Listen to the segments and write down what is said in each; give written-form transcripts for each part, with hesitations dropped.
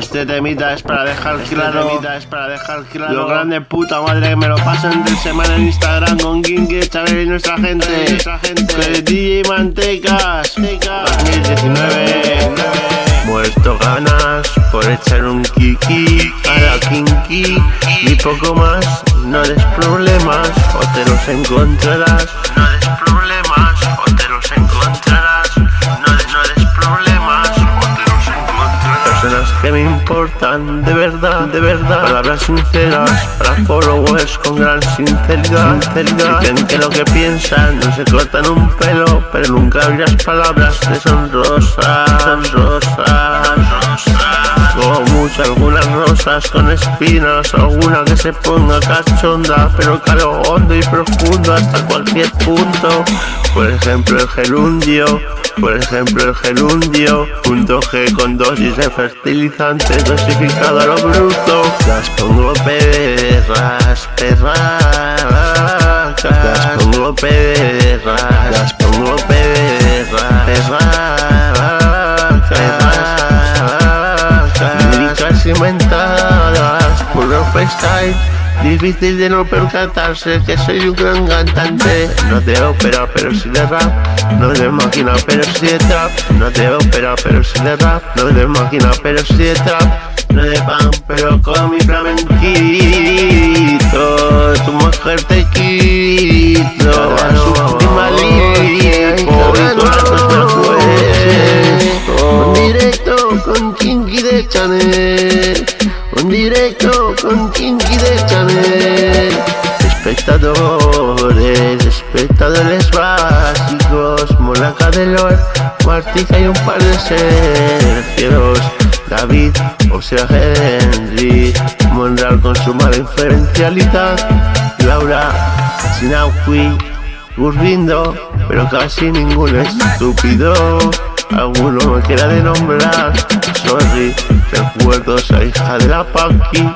Este temita es para dejar claro lo grande puta madre que me lo paso entre semana en Instagram con Kinky, Chabel y nuestra gente. Que DJ Mantecas 2019. Muerto ganas por echar un kiki a la Kinky y poco más. No des problemas o te los encontrarás. No des problemas o te los encontrarás. No des problemas o te los encontrarás. Personas que me importan de verdad. Palabras sinceras para followers con gran sinceridad. Dicen que lo que piensan no se cortan un pelo, pero nunca oirás palabras de sonrosas. Como mucho algunas rosas con espinas, alguna que se ponga cachonda, pero calo hondo y profundo hasta cualquier punto. Por ejemplo el gerundio, punto G con dosis de fertilizante dosificado a lo bruto. Las pongo perras, las pongo perras, líricas inventadas, puro freestyle. Difícil de no percatarse que soy un gran cantante. No de ópera pero sí de rap, no de máquina pero sí de trap. No de ópera pero sí de rap, no de máquina pero sí de trap. No de pan pero con mi flamenquito, tu mujer te quito a su última lipo y con ratos me cuento. Un directo con Kinky de Chanel, un directo con Kinky de Chanel. Espectadores básicos, Monaca de Lord, Martica y un par de Sergios, David, o sea Henry, Monreal con su mala inferencialidad, Laura, Sinauqui, Burbindo, pero casi ningún estúpido. Alguno me quiera de nombrar. Sorry, recuerdos a hija de la Paqui.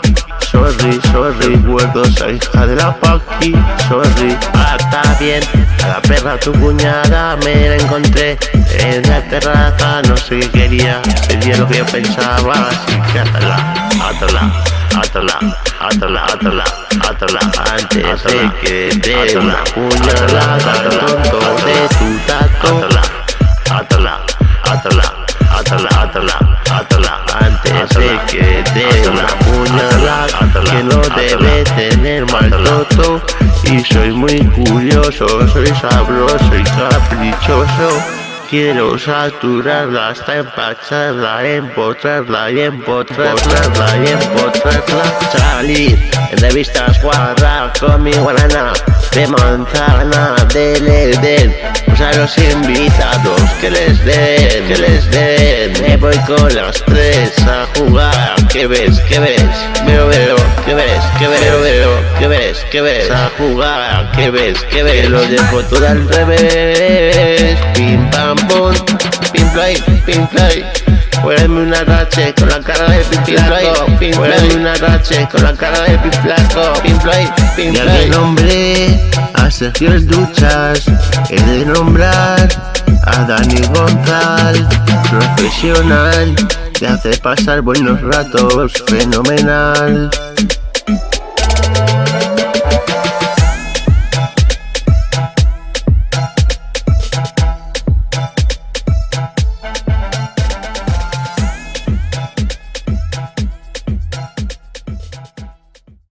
Sorry, recuerdos a hija de la Paqui. Sorry. Está bien, a la perra tu cuñada me la encontré en la terraza. No sé qué quería, sería lo que yo pensaba. Así que átala antes de que te dé una puñalada, tonto de tu tato. Átala antes de que dé una puñalada, que no debe tener mal toto. Y soy muy curioso, soy sabroso y caprichoso. Quiero saturarla hasta empacharla, empotrarla y empotrarla. Salir en revistas guarra con mi guarana de manzana del Edén. Pues a los invitados que les den. Me voy con las tres a jugar. ¿Qué ves? Veo. ¿Qué ves? A jugar. ¿Qué ves? Que lo dejo todo al revés. Pim pam pum, pim play. Poneme una rache con la cara de piflaco. Poneme una rache con la cara de piflaco. Pim play. Ya que nombré a Sergio El Duchas, he de nombrar a Dani González, profesional, te hace pasar buenos ratos, fenomenal.